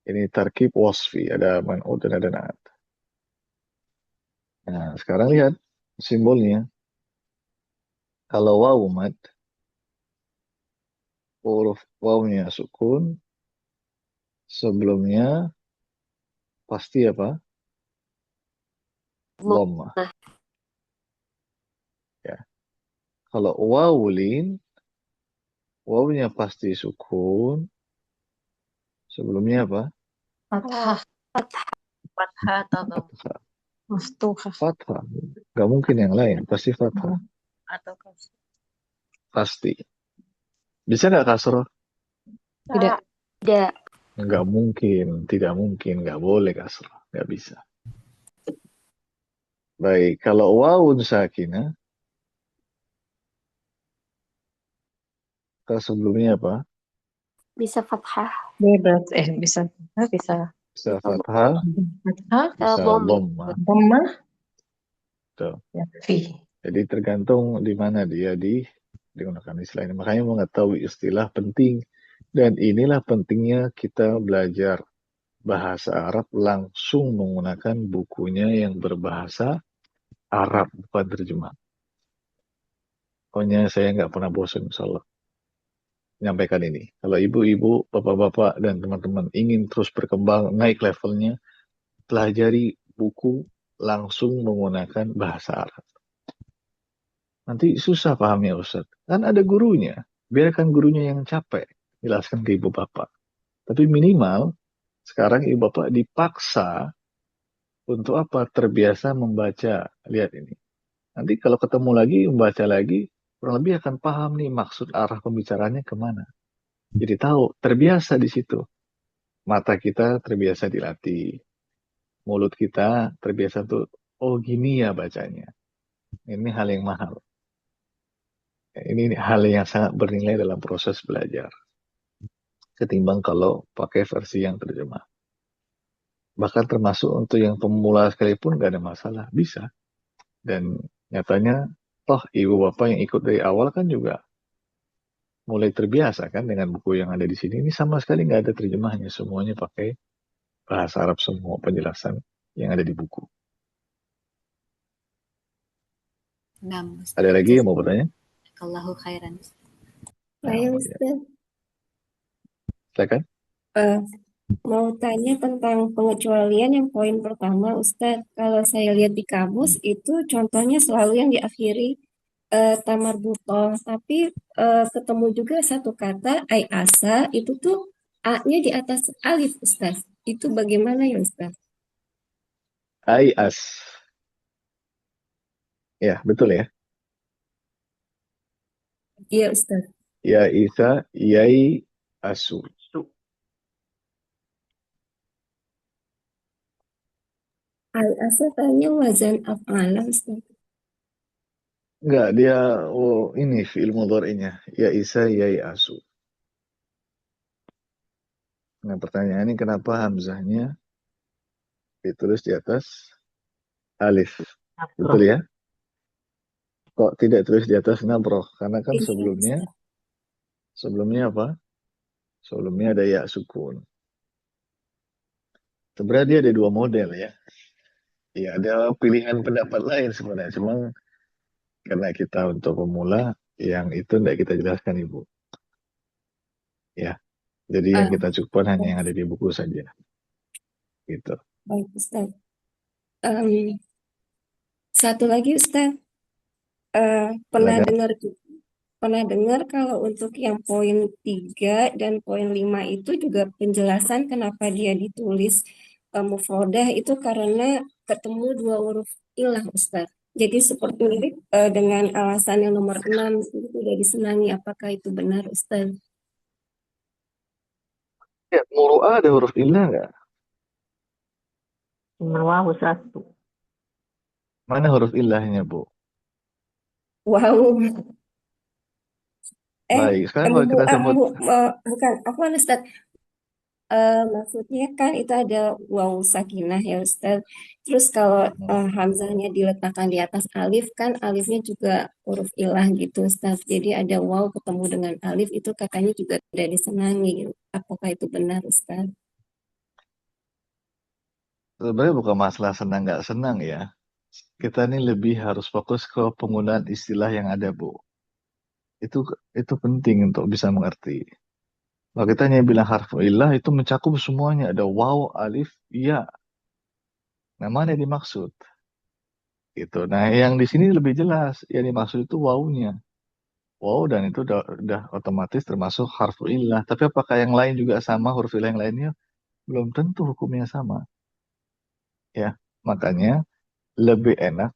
Ini tarkib wasfi, ada man'ud dan ada na'at. Nah, sekarang lihat simbolnya. Kalau wawu mad, huruf wawunya sukun, sebelumnya pasti apa? Dhammah. Ya. Kalau wawulin, wawunya pasti sukun, sebelumnya apa? Fathah. Fathah atau dom. Fathah. Maftuhah. Fathah. Gak mungkin yang lain, pasti fathah. Atau kasih. Pasti. Bisa nggak kasroh? Tidak. Tidak. Nggak mungkin, tidak mungkin, nggak boleh kasroh, nggak bisa. Baik, kalau wawun sakinah, sebelumnya apa? Bisa fathah. Bebas. Bisa bisa Bisa Bisa fathah, fathah, bisa dom. dhammah. dhammah, Tuh. ya fi. Jadi tergantung di mana dia digunakan istilah ini. Makanya mengetahui istilah penting. Dan inilah pentingnya kita belajar bahasa Arab langsung menggunakan bukunya yang berbahasa Arab, bukan terjemah. Pokoknya saya nggak pernah bosan insyaallah menyampaikan ini. Kalau ibu-ibu, bapak-bapak, dan teman-teman ingin terus berkembang, naik levelnya, pelajari buku langsung menggunakan bahasa Arab. Nanti susah pahamnya Ustaz. Kan ada gurunya. Biarkan gurunya yang capek. Jelaskan ke ibu bapak. Tapi minimal, sekarang ibu bapak dipaksa untuk apa? Terbiasa membaca. Lihat ini. Nanti kalau ketemu lagi, membaca lagi, kurang lebih akan paham nih maksud arah pembicaranya kemana. Jadi tahu, terbiasa di situ. Mata kita terbiasa dilatih. Mulut kita terbiasa tuh, oh gini ya bacanya. Ini hal yang mahal. Ini hal yang sangat bernilai dalam proses belajar. Ketimbang kalau pakai versi yang terjemah. Bahkan termasuk untuk yang pemula sekalipun gak ada masalah. Bisa. Dan nyatanya, toh ibu bapak yang ikut dari awal kan juga mulai terbiasa kan dengan buku yang ada di sini. Ini sama sekali nggak ada terjemahnya. Semuanya pakai bahasa Arab semua penjelasan yang ada di buku. Nah, Ada lagi yang mau bertanya? Allahu khairan. Saya Nah, ya. Ustaz, Silakan. mau tanya tentang pengecualian yang poin pertama, Ustaz. Kalau saya lihat di kamus itu contohnya selalu yang diakhiri tamarbutoh, tapi ketemu juga satu kata ay asa itu tuh a-nya di atas alif, Ustaz. Itu bagaimana ya, Ustaz? Ayas. Ya, betul ya. Iya, Ustaz. Ya Isa, Yai Asu. Ay asa kayaknya wazan af'ala, Ustaz. Enggak, dia ini fi'il mudhari'nya. Ya Isa, Yai Asu. Nah, pertanyaannya kenapa hamzahnya ditulis di atas alif? Betul ya? Kok tidak tulis di atas nabroh? Karena kan Iya, sebelumnya apa? Sebelumnya ada ya sukun. Sebenarnya dia ada dua model ya. Ya, ada pilihan pendapat lain sebenarnya. Cuma karena kita untuk pemula, yang itu tidak kita jelaskan Ibu. Ya, jadi yang kita cukupkan hanya yang ada di buku saja. Gitu. baik, Ustaz. Em, Satu lagi, Ustaz. Pernah Silakan. dengar kalau untuk yang poin 3 dan poin 5 itu juga penjelasan kenapa dia ditulis mufrodah itu karena ketemu dua huruf ilah, Ustaz. Jadi seperti mirip dengan alasan yang nomor 6 itu tidak disenangi. Apakah itu benar, Ustaz? Ya, muru'ah ada huruf ilah nggak? Wawu satu. Mana huruf ilahnya, Bu? Wow. Baik, sekarang kalau kita sebut Bukan, apa Ustaz? Maksudnya kan itu ada waw sakinah ya Ustaz. Terus kalau hamzahnya diletakkan di atas alif kan alifnya juga huruf ilah gitu Ustaz. Jadi ada waw ketemu dengan alif itu katanya juga tidak disenangi. Apakah itu benar Ustaz? sebenarnya bukan masalah senang nggak senang ya. Kita ini lebih harus fokus ke penggunaan istilah yang ada, Bu. Itu penting untuk bisa mengerti. Kalau kita hanya bilang harfu ilah itu mencakup semuanya. Ada waw, alif, ya. Nah, mana yang dimaksud? Gitu. Nah, yang di sini lebih jelas. Yang dimaksud itu wawnya. Wow, dan itu udah otomatis termasuk harfu ilah. Tapi apakah yang lain juga sama huruf ilah yang lainnya? Belum tentu hukumnya sama. Ya, makanya lebih enak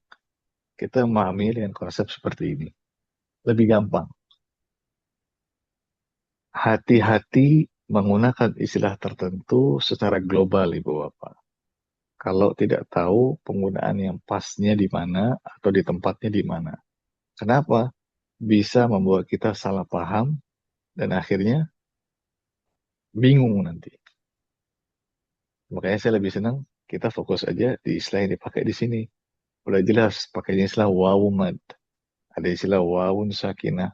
kita memahami dengan konsep seperti ini. Lebih gampang. Hati-hati menggunakan istilah tertentu secara global, Ibu Bapak. Kalau tidak tahu penggunaan yang pasnya di mana atau di tempatnya di mana. Kenapa? Bisa membuat kita salah paham dan akhirnya bingung nanti. Makanya saya lebih senang kita fokus aja di istilah yang dipakai di sini. Udah jelas pakai istilah wawu mad. Ada istilah wawun sakinah.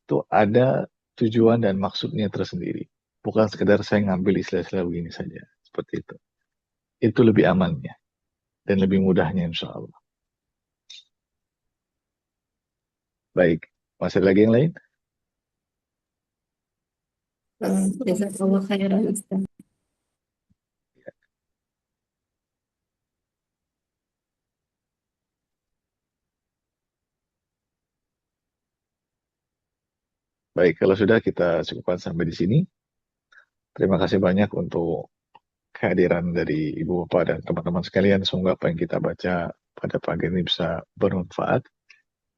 Itu ada tujuan dan maksudnya tersendiri. Bukan sekedar saya ngambil istilah-istilah begini saja. Seperti itu. Itu lebih amannya. Dan lebih mudahnya insya Allah. Baik. Masih ada lagi yang lain? Jazakallah khairan Ustaz. Baik, kalau sudah kita cukupkan sampai di sini. Terima kasih banyak untuk kehadiran dari Ibu Bapak dan teman-teman sekalian. Semoga apa yang kita baca pada pagi ini bisa bermanfaat.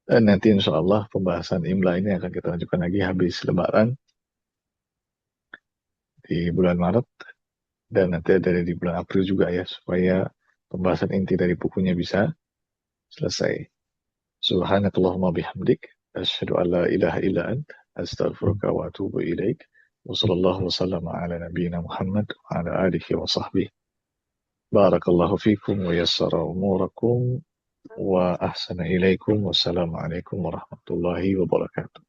Dan nanti insya Allah pembahasan Imla ini akan kita lanjutkan lagi habis Lebaran di bulan Maret. Dan nanti ada di bulan April juga ya, supaya pembahasan inti dari bukunya bisa selesai. Subhanakallahumma bihamdik. Asyhadu an la ilaha illa ant. Astaghfiruka wa atubu ilaik. وصلى الله وسلم على نبينا محمد وعلى آله وصحبه بارك الله فيكم ويسر أموركم وأحسن إليكم والسلام عليكم ورحمة الله وبركاته.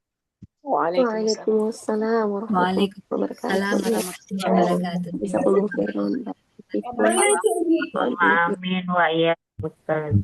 Waalaikumsalam. Waalaikumsalam warahmatullahi Waalaikumsalam wabarakatuh. warahmatullahi wabarakatuh. Jazakallahu khairan. Amin wa iyyakum. Ustaz.